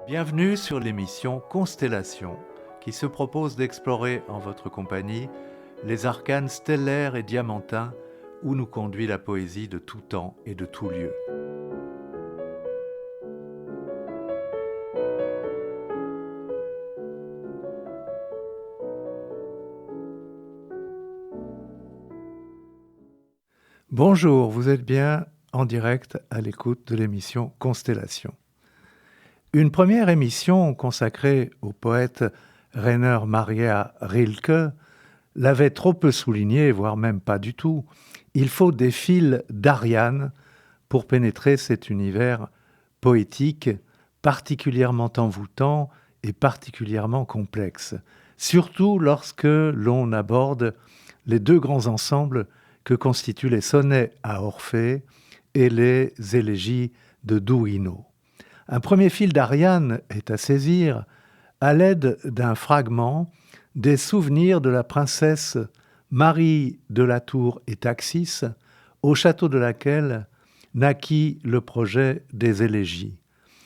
Bienvenue sur l'émission Constellation, qui se propose d'explorer en votre compagnie les arcanes stellaires et diamantins où nous conduit la poésie de tout temps et de tout lieu. Bonjour, vous êtes bien en direct à l'écoute de l'émission Constellation. Une première émission consacrée au poète Rainer Maria Rilke l'avait trop peu souligné, voire même pas du tout. Il faut des fils d'Ariane pour pénétrer cet univers poétique particulièrement envoûtant et particulièrement complexe, surtout lorsque l'on aborde les deux grands ensembles que constituent les sonnets à Orphée et les élégies de Douino. Un premier fil d'Ariane est à saisir à l'aide d'un fragment des souvenirs de la princesse Marie de la Tour et Taxis, au château de laquelle naquit le projet des élégies.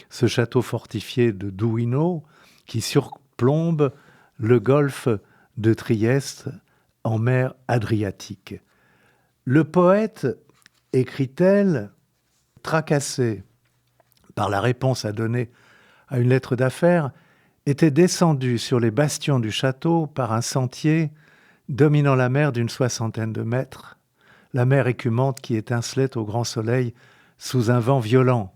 Ce château fortifié de Douino qui surplombe le golfe de Trieste en mer Adriatique. Le poète, écrit-elle, tracassé par la réponse à donner à une lettre d'affaires, était descendu sur les bastions du château par un sentier dominant la mer d'une 60aine de mètres, la mer écumante qui étincelait au grand soleil sous un vent violent.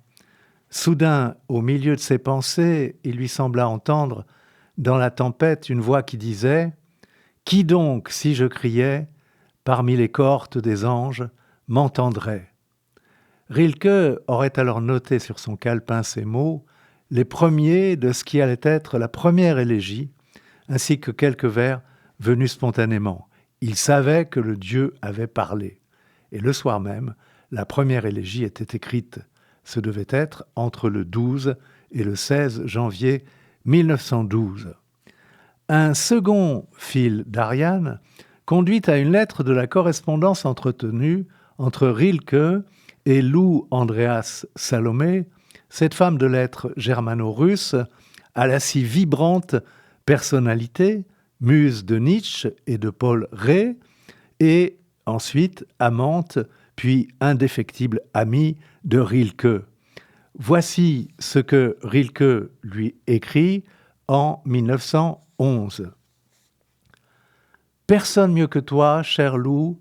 Soudain, au milieu de ses pensées, il lui sembla entendre dans la tempête une voix qui disait « Qui donc, si je criais, parmi les cohortes des anges, m'entendrait ?» Rilke aurait alors noté sur son calepin ces mots, les premiers de ce qui allait être la première élégie, ainsi que quelques vers venus spontanément. Il savait que le Dieu avait parlé. Et le soir même, la première élégie était écrite. Ce devait être entre le 12 et le 16 janvier 1912. Un second fil d'Ariane conduit à une lettre de la correspondance entretenue entre Rilke et Lou Andreas Salomé, cette femme de lettres germano-russe à la si vibrante personnalité, muse de Nietzsche et de Paul Rée, et ensuite amante, puis indéfectible amie de Rilke. Voici ce que Rilke lui écrit en 1911. « Personne mieux que toi, cher Lou,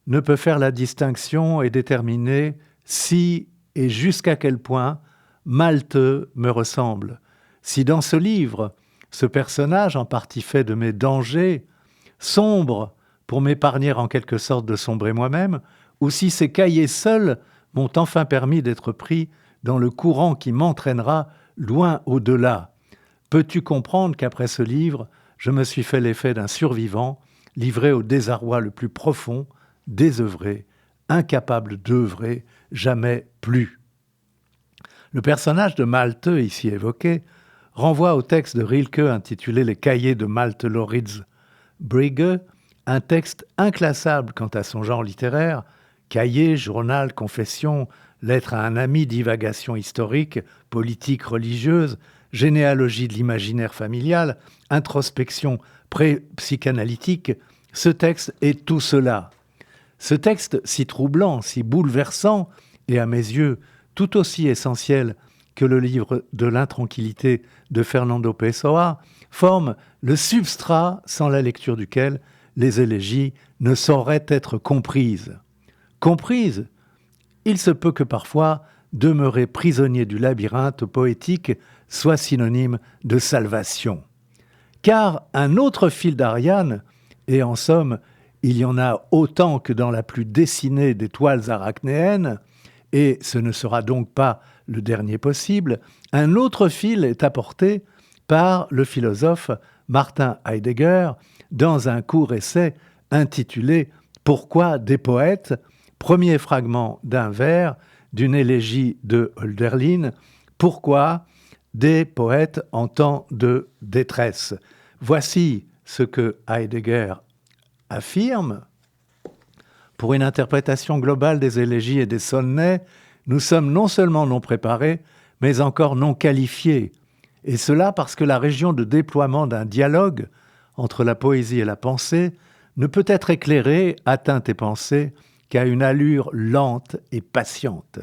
ne peut faire la distinction et déterminer si et jusqu'à quel point Malteux me ressemble. Si dans ce livre, ce personnage en partie fait de mes dangers, sombre pour m'épargner en quelque sorte de sombrer moi-même, ou si ces cahiers seuls m'ont enfin permis d'être pris dans le courant qui m'entraînera loin au-delà. Peux-tu comprendre qu'après ce livre, je me suis fait l'effet d'un survivant, livré au désarroi le plus profond, désœuvré, incapable d'œuvrer, jamais plus. » Le personnage de Malteux, ici évoqué, renvoie au texte de Rilke intitulé « Les cahiers de Malte Loritz Brigge », un texte inclassable quant à son genre littéraire, cahier, journal, confession, lettre à un ami, divagation historique, politique, religieuse, généalogie de l'imaginaire familial, introspection pré-psychanalytique. Ce texte est tout cela. Ce texte si troublant, si bouleversant, et à mes yeux tout aussi essentiel que le livre de l'intranquillité de Fernando Pessoa, forme le substrat sans la lecture duquel les élégies ne sauraient être comprises. Comprises, il se peut que parfois demeurer prisonnier du labyrinthe poétique soit synonyme de salvation. Car un autre fil d'Ariane, et en somme, il y en a autant que dans la plus dessinée des toiles arachnéennes, et ce ne sera donc pas le dernier possible, un autre fil est apporté par le philosophe Martin Heidegger dans un court essai intitulé « Pourquoi des poètes ?», premier fragment d'un vers d'une élégie de Hölderlin, « Pourquoi des poètes en temps de détresse ?» Voici ce que Heidegger affirme. Pour une interprétation globale des élégies et des sonnets, nous sommes non seulement non préparés, mais encore non qualifiés. Et cela parce que la région de déploiement d'un dialogue entre la poésie et la pensée ne peut être éclairée, atteinte et pensée, qu'à une allure lente et patiente.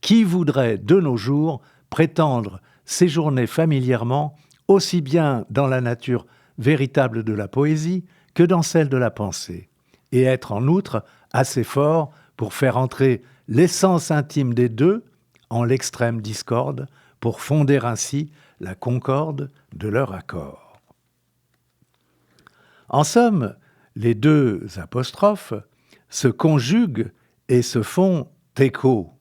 Qui voudrait, de nos jours, prétendre séjourner familièrement aussi bien dans la nature véritable de la poésie que dans celle de la pensée, et être en outre assez fort pour faire entrer l'essence intime des deux en l'extrême discorde, pour fonder ainsi la concorde de leur accord. En somme, les deux apostrophes se conjuguent et se font écho.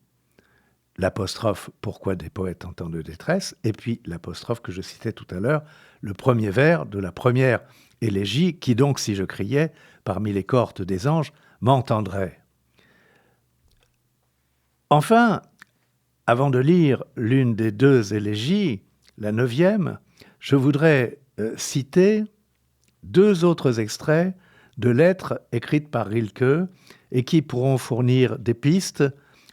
L'apostrophe « Pourquoi des poètes en temps de détresse ?» et puis l'apostrophe que je citais tout à l'heure, le premier vers de la première élégie, qui donc, si je criais, parmi les cohortes des anges, m'entendrait. Enfin, avant de lire l'une des deux élégies, la 9e, je voudrais citer 2 autres extraits de lettres écrites par Rilke et qui pourront fournir des pistes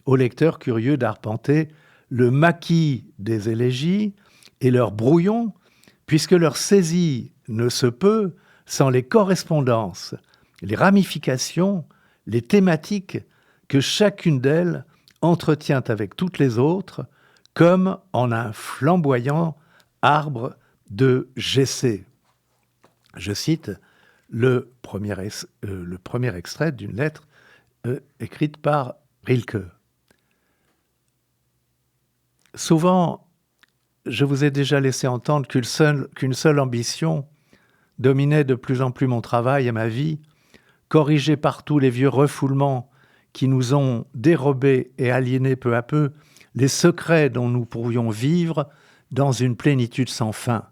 aux lecteurs curieux d'arpenter le maquis des élégies et leur brouillon, puisque leur saisie ne se peut sans les correspondances, les ramifications, les thématiques que chacune d'elles entretient avec toutes les autres, comme en un flamboyant arbre de Jessé. Je cite le premier extrait d'une lettre écrite par Rilke. Souvent, je vous ai déjà laissé entendre qu'une seule ambition dominait de plus en plus mon travail et ma vie, corriger partout les vieux refoulements qui nous ont dérobé et aliéné peu à peu les secrets dont nous pourrions vivre dans une plénitude sans fin.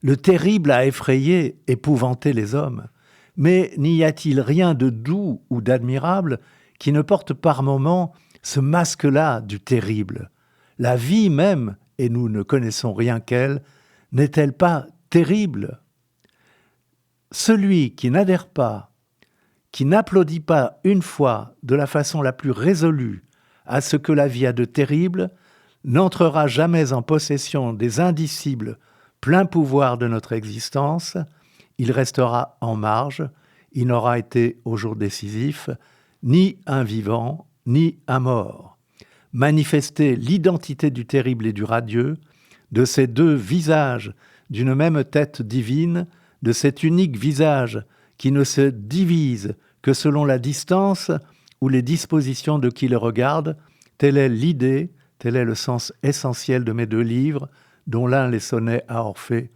Le terrible a effrayé, épouvanté les hommes, mais n'y a-t-il rien de doux ou d'admirable qui ne porte par moments ce masque-là du terrible ? La vie même, et nous ne connaissons rien qu'elle, n'est-elle pas terrible ? Celui qui n'adhère pas, qui n'applaudit pas une fois de la façon la plus résolue à ce que la vie a de terrible, n'entrera jamais en possession des indicibles pleins pouvoirs de notre existence, il restera en marge, il n'aura été au jour décisif ni un vivant, ni un mort. Manifester l'identité du terrible et du radieux, de ces deux visages d'une même tête divine, de cet unique visage qui ne se divise que selon la distance ou les dispositions de qui le regarde, telle est l'idée, tel est le sens essentiel de mes 2 livres, dont l'un, les sonnets à Orphée,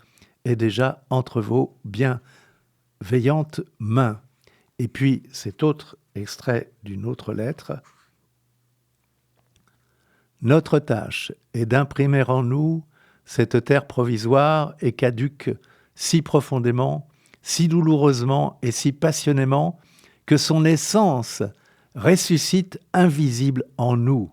est déjà entre vos bienveillantes mains. Et puis, cet autre extrait d'une autre lettre. Notre tâche est d'imprimer en nous cette terre provisoire et caduque si profondément, si douloureusement et si passionnément que son essence ressuscite invisible en nous.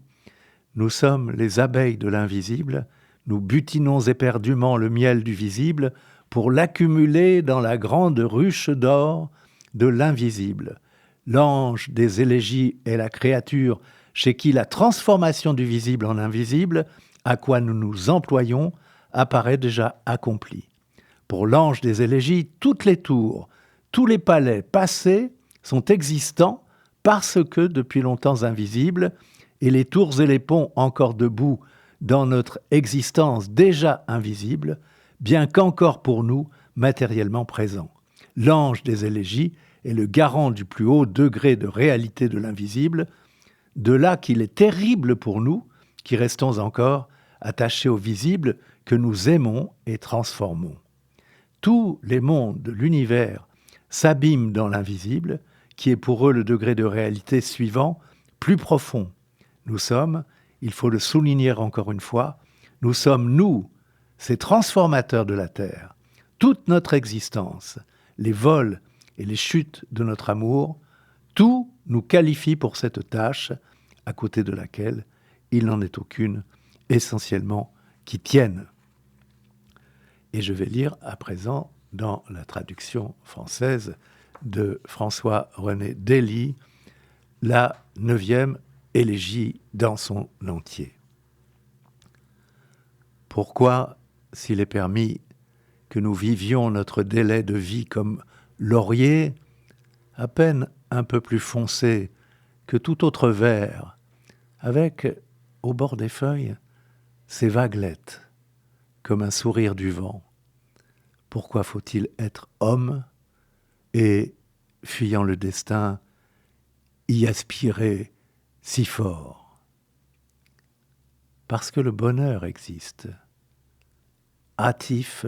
Nous sommes les abeilles de l'invisible, nous butinons éperdument le miel du visible pour l'accumuler dans la grande ruche d'or de l'invisible. L'ange des élégies est la créature chez qui la transformation du visible en invisible, à quoi nous nous employons, apparaît déjà accomplie. Pour l'ange des élégies, toutes les tours, tous les palais passés sont existants parce que depuis longtemps invisibles, et les tours et les ponts encore debout dans notre existence déjà invisible, bien qu'encore pour nous matériellement présents. L'ange des élégies est le garant du plus haut degré de réalité de l'invisible, de là qu'il est terrible pour nous, qui restons encore attachés au visible que nous aimons et transformons. Tous les mondes de l'univers s'abîment dans l'invisible, qui est pour eux le degré de réalité suivant, plus profond. Nous sommes, il faut le souligner encore une fois, nous sommes nous, ces transformateurs de la Terre. Toute notre existence, les vols et les chutes de notre amour, tout nous qualifie pour cette tâche, à côté de laquelle il n'en est aucune, essentiellement, qui tienne. Et je vais lire à présent, dans la traduction française de François-René Dely, la 9e élégie dans son entier. Pourquoi s'il est permis que nous vivions notre délai de vie comme laurier, à peine un peu plus foncé que tout autre vert, avec, au bord des feuilles, ces vaguelettes, comme un sourire du vent. Pourquoi faut-il être homme et, fuyant le destin, y aspirer si fort? Parce que le bonheur existe. Hâtif,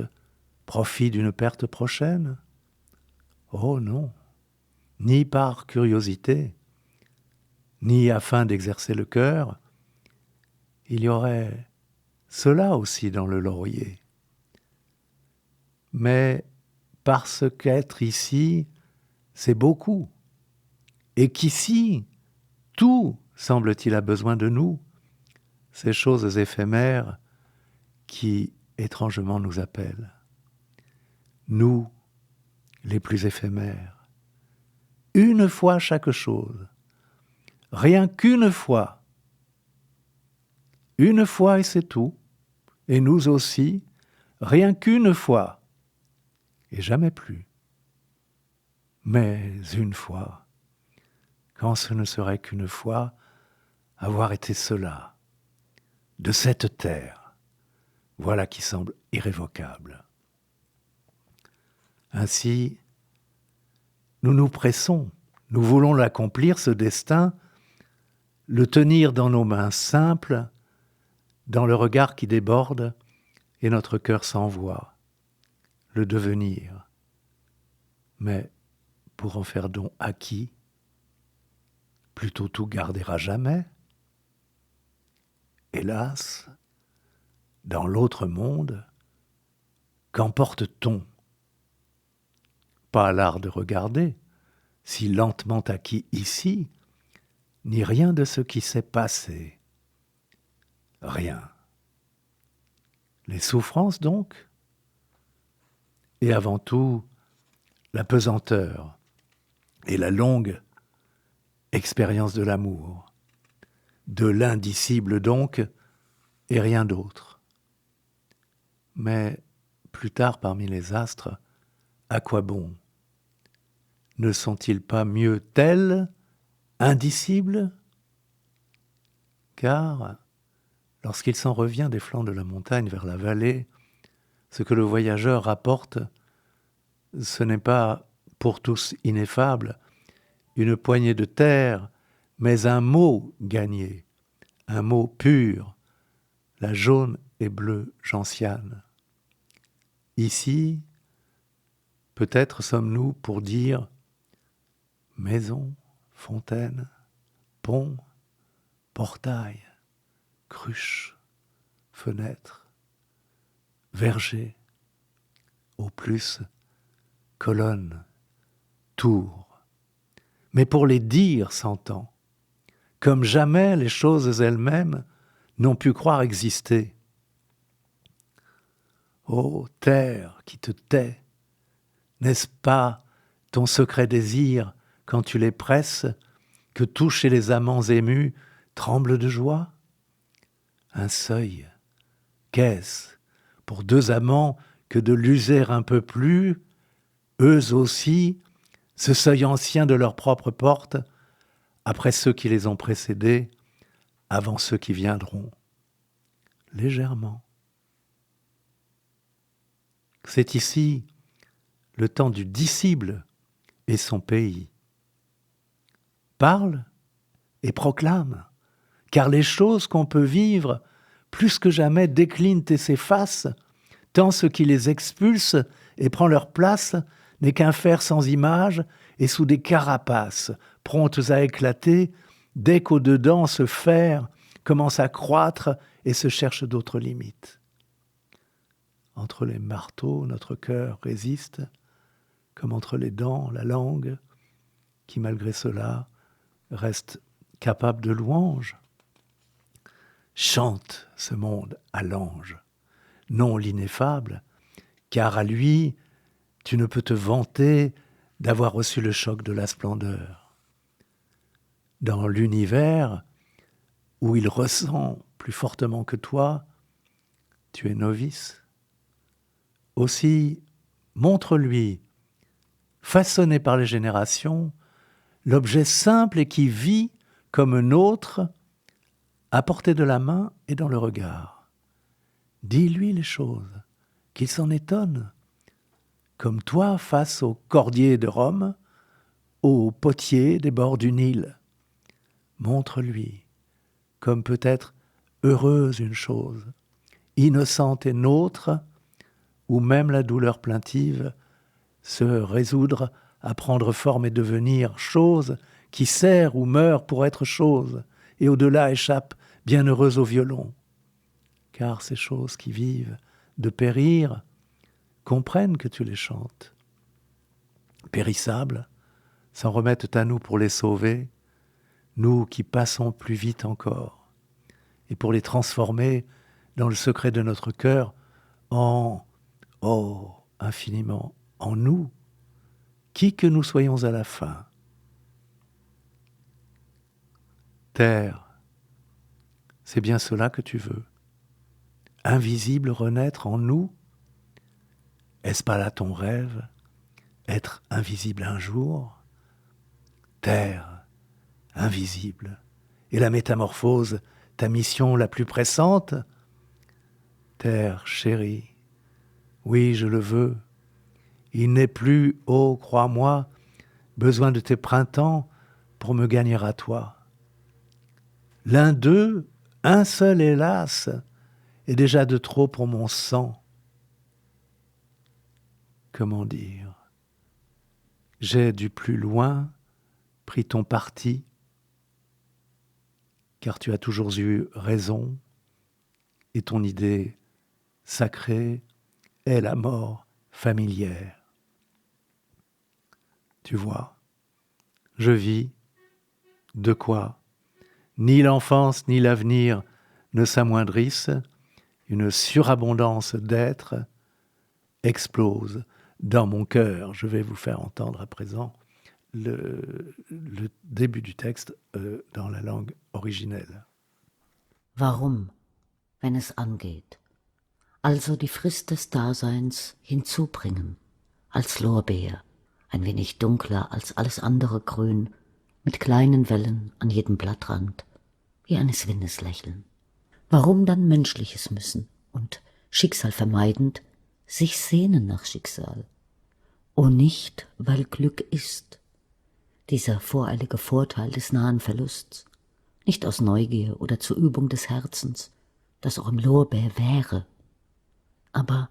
profit d'une perte prochaine? Oh non, ni par curiosité, ni afin d'exercer le cœur. Il y aurait cela aussi dans le laurier. Mais parce qu'être ici, c'est beaucoup, et qu'ici, tout, semble-t-il, a besoin de nous, ces choses éphémères qui, étrangement, nous appellent. Nous, les plus éphémères. Une fois chaque chose, rien qu'une fois. Une fois et c'est tout. Et nous aussi, rien qu'une fois. Et jamais plus. Mais une fois, quand ce ne serait qu'une fois, avoir été cela, de cette terre, voilà qui semble irrévocable. Ainsi, nous nous pressons, nous voulons l'accomplir, ce destin, le tenir dans nos mains simples, dans le regard qui déborde, et notre cœur s'envoie, le devenir. Mais pour en faire don à qui? Plutôt tout garder à jamais? Hélas, dans l'autre monde, qu'emporte-t-on? Pas l'art de regarder, si lentement acquis ici, ni rien de ce qui s'est passé. Rien. Les souffrances donc? Et avant tout, la pesanteur et la longue expérience de l'amour, de l'indicible donc, et rien d'autre. Mais plus tard parmi les astres, à quoi bon? Ne sont-ils pas mieux tels, indicibles? Car, lorsqu'il s'en revient des flancs de la montagne vers la vallée, ce que le voyageur rapporte, ce n'est pas, pour tous ineffable, une poignée de terre, mais un mot gagné, un mot pur, la jaune et bleue gentiane. Ici, peut-être sommes-nous pour dire maison, fontaine, pont, portail, cruche, fenêtre, verger, au plus colonne, tour. Mais pour les dire s'entend, comme jamais les choses elles-mêmes n'ont pu croire exister. Ô terre qui te tais, n'est-ce pas ton secret désir, quand tu les presses, que tout chez les amants émus tremble de joie? Un seuil, qu'est-ce pour deux amants que de l'user un peu plus, eux aussi, ce seuil ancien de leur propre porte, après ceux qui les ont précédés, avant ceux qui viendront, légèrement. C'est ici le temps du disciple et son pays. Parle et proclame, car les choses qu'on peut vivre, plus que jamais déclinent et s'effacent, tant ce qui les expulse et prend leur place n'est qu'un fer sans image et sous des carapaces, promptes à éclater, dès qu'au-dedans ce fer commence à croître et se cherche d'autres limites. Entre les marteaux, notre cœur résiste, comme entre les dents, la langue, qui malgré cela reste capable de louange. Chante ce monde à l'ange, non l'ineffable, car à lui, tu ne peux te vanter d'avoir reçu le choc de la splendeur. Dans l'univers où il ressent plus fortement que toi, tu es novice, Aussi, montre-lui, façonné par les générations, l'objet simple et qui vit comme un autre, à portée de la main et dans le regard. Dis-lui les choses, qu'il s'en étonne, comme toi face au cordier de Rome, au potier des bords du Nil. Montre-lui, comme peut être heureuse une chose, innocente et nôtre, où même la douleur plaintive se résoudre à prendre forme et devenir chose qui sert ou meurt pour être chose, et au-delà échappe bienheureuse au violon. Car ces choses qui vivent de périr comprennent que tu les chantes. Périssables, s'en remettent à nous pour les sauver, nous qui passons plus vite encore, et pour les transformer dans le secret de notre cœur en, oh, infiniment, en nous, qui que nous soyons à la fin. Terre, c'est bien cela que tu veux. Invisible renaître en nous, est-ce pas là ton rêve, être invisible un jour? Terre, invisible, et la métamorphose, ta mission la plus pressante? Terre chérie, oui, je le veux. Il n'est plus, oh, crois-moi, besoin de tes printemps pour me gagner à toi. L'un d'eux, un seul hélas, est déjà de trop pour mon sang. Comment dire? J'ai du plus loin pris ton parti, car tu as toujours eu raison, et ton idée sacrée est la mort familière. Tu vois, je vis, de quoi ni l'enfance ni l'avenir ne s'amoindrissent, une surabondance d'être explose dans mon cœur. Je vais vous faire entendre à présent le début du texte dans la langue originelle. Warum, wenn es angeht? Also die Frist des Daseins hinzubringen, als Lorbeer, ein wenig dunkler als alles andere Grün, mit kleinen Wellen an jedem Blattrand, wie eines Windes lächeln. Warum dann Menschliches müssen und, Schicksal vermeidend, sich sehnen nach Schicksal? Oh, nicht, weil Glück ist, dieser voreilige Vorteil des nahen Verlusts, nicht aus Neugier oder zur Übung des Herzens, das auch im Lorbeer wäre, aber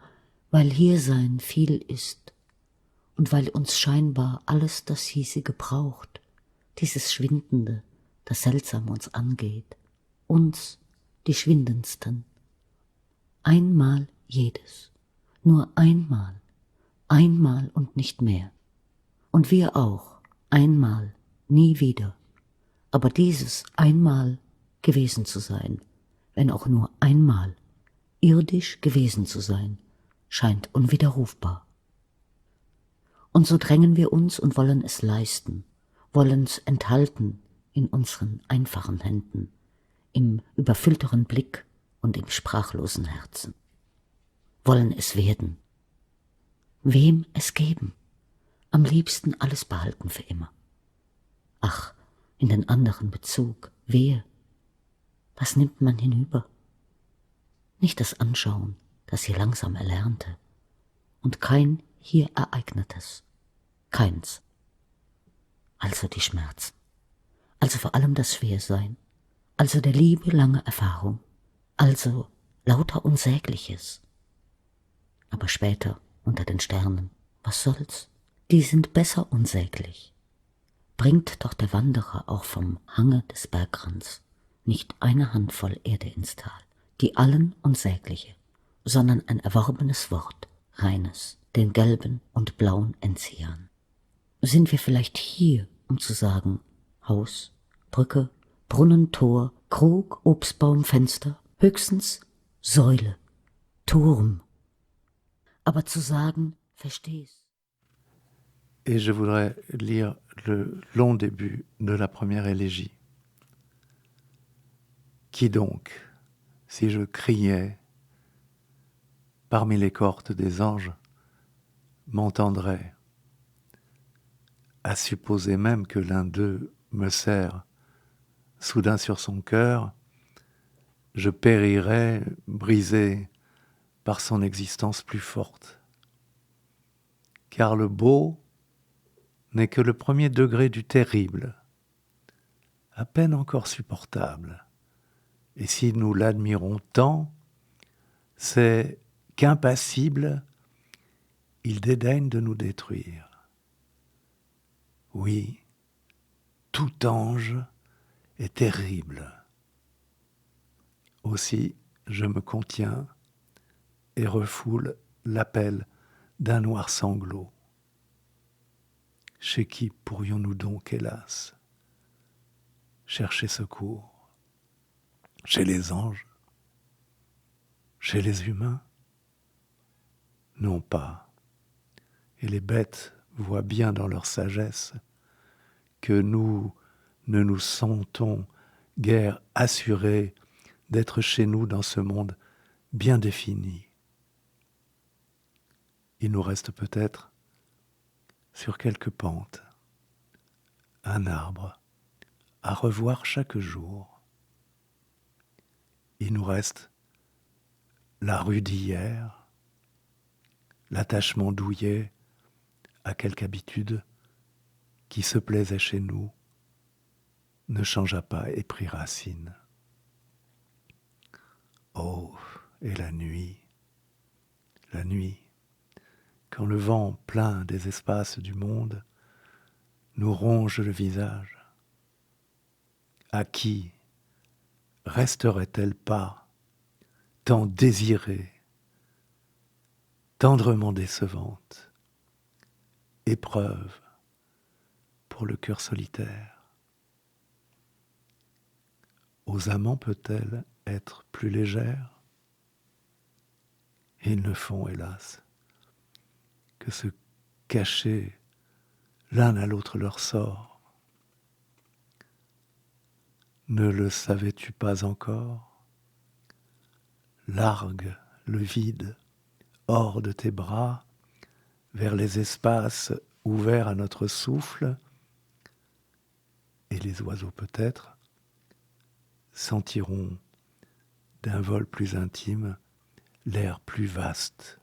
weil Hiersein viel ist und weil uns scheinbar alles das hiesige braucht, dieses Schwindende, das seltsam uns angeht, uns, die Schwindendsten. Einmal jedes, nur einmal und nicht mehr. Und wir auch, einmal, nie wieder. Aber dieses einmal gewesen zu sein, wenn auch nur einmal, irdisch gewesen zu sein, scheint unwiderrufbar. Und so drängen wir uns und wollen es leisten, wollen's enthalten in unseren einfachen Händen, im überfüllteren Blick und im sprachlosen Herzen. Wollen es werden. Wem es geben? Am liebsten alles behalten für immer. Ach, in den anderen Bezug, wer? Was nimmt man hinüber? Nicht das Anschauen, das hier langsam erlernte, und kein hier Ereignetes, keins. Also die Schmerzen, also vor allem das Schwersein, also der Liebe lange Erfahrung, also lauter Unsägliches. Aber später, unter den Sternen, was soll's? Die sind besser unsäglich. Bringt doch der Wanderer auch vom Hange des Bergrands nicht eine Handvoll Erde ins Tal, die allen Unsägliche, sondern ein erworbenes Wort, reines, den gelben und blauen Enzian. Sind wir vielleicht hier, um zu sagen, Haus, Brücke, Brunnen, Tor, Krug, Obstbaum, Fenster, höchstens Säule, Turm. Aber zu sagen, versteh's. Et je voudrais lire le long début de la première élégie. Qui donc, si je criais, parmi les cohortes des anges, m'entendrait, à supposer même que l'un d'eux me serre soudain sur son cœur, je périrais brisé par son existence plus forte. Car le beau n'est que le premier degré du terrible, à peine encore supportable. Et si nous l'admirons tant, c'est qu'impassible, il dédaigne de nous détruire. Oui, tout ange est terrible. Aussi, je me contiens et refoule l'appel d'un noir sanglot. Chez qui pourrions-nous donc, hélas, chercher secours? Chez les anges? Chez les humains? Non pas. Et les bêtes voient bien dans leur sagesse que nous ne nous sentons guère assurés d'être chez nous dans ce monde bien défini. Il nous reste peut-être, sur quelques pentes, un arbre à revoir chaque jour. Il nous reste la rue d'hier, l'attachement douillet à quelque habitude qui se plaisait chez nous, ne changea pas et prit racine. Oh, et la nuit, quand le vent plein des espaces du monde nous ronge le visage, à qui resterait-elle pas tant désirée, tendrement décevante, épreuve pour le cœur solitaire? Aux amants peut-elle être plus légère? Ils ne font, hélas, que se cacher l'un à l'autre leur sort. Ne le savais-tu pas encore? Largue le vide hors de tes bras, vers les espaces ouverts à notre souffle, et les oiseaux peut-être sentiront d'un vol plus intime l'air plus vaste.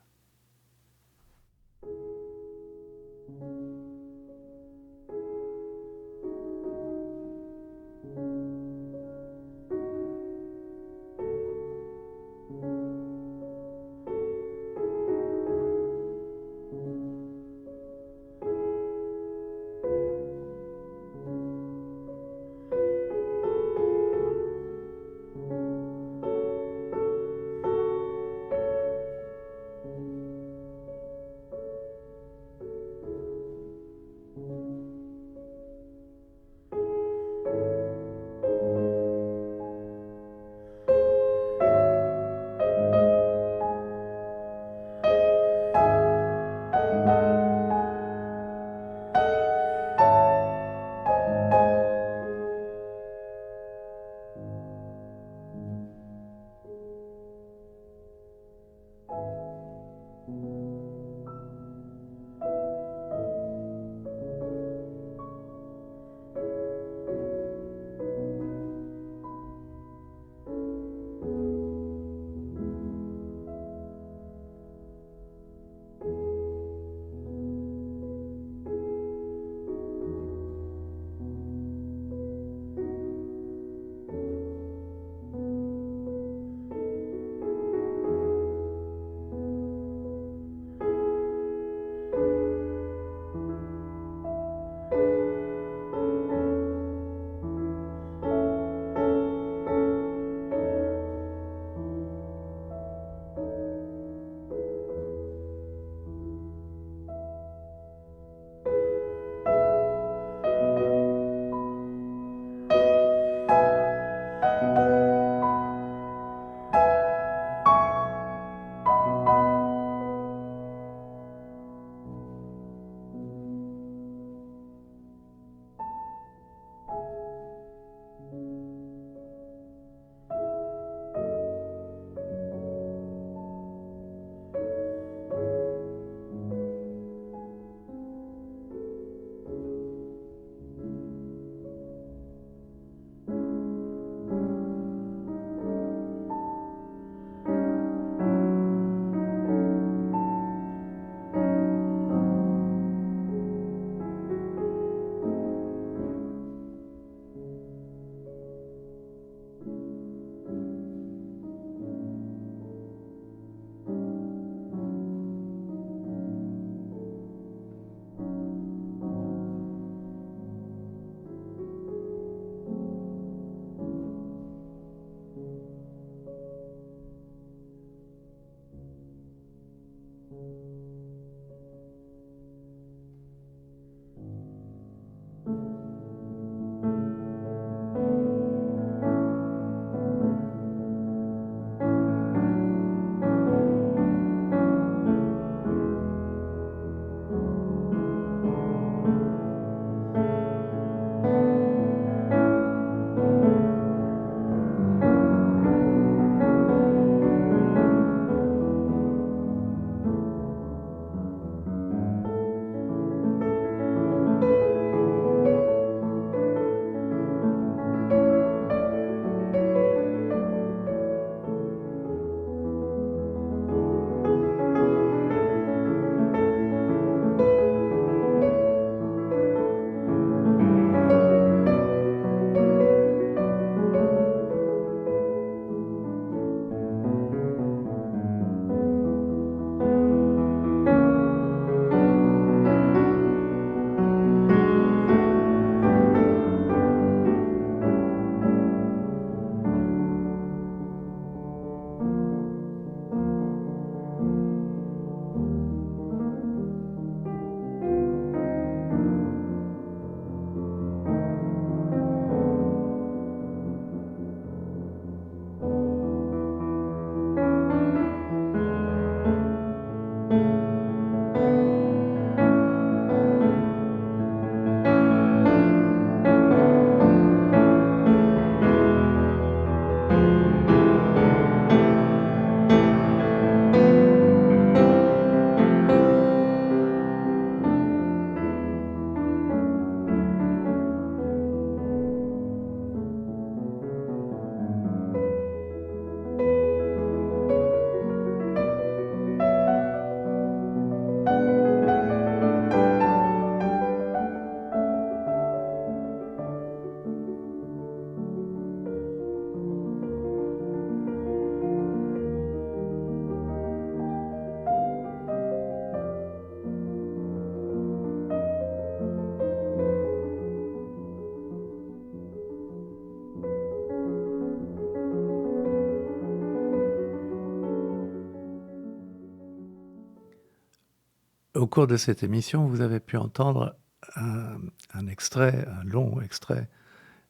Au cours de cette émission, vous avez pu entendre un extrait, un long extrait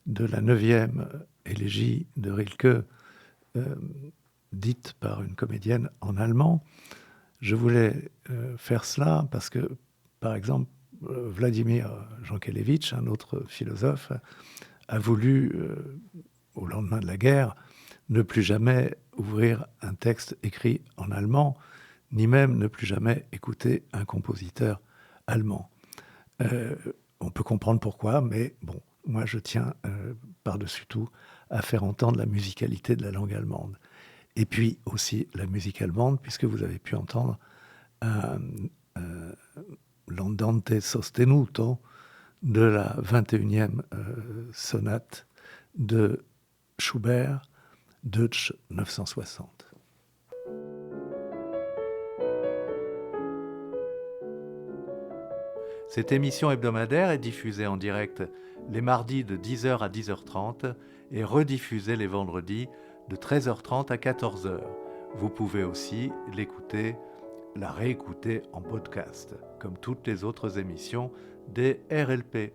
de la 9e élégie de Rilke, dite par une comédienne en allemand. Je voulais faire cela parce que, par exemple, Vladimir Jankélévitch, un autre philosophe, a voulu, au lendemain de la guerre, ne plus jamais ouvrir un texte écrit en allemand, ni même ne plus jamais écouter un compositeur allemand. On peut comprendre pourquoi, mais bon, moi je tiens par-dessus tout à faire entendre la musicalité de la langue allemande. Et puis aussi la musique allemande, puisque vous avez pu entendre l'Andante sostenuto de la 21e sonate de Schubert, Deutsch 960. Cette émission hebdomadaire est diffusée en direct les mardis de 10h à 10h30 et rediffusée les vendredis de 13h30 à 14h. Vous pouvez aussi la réécouter en podcast, comme toutes les autres émissions des RLP.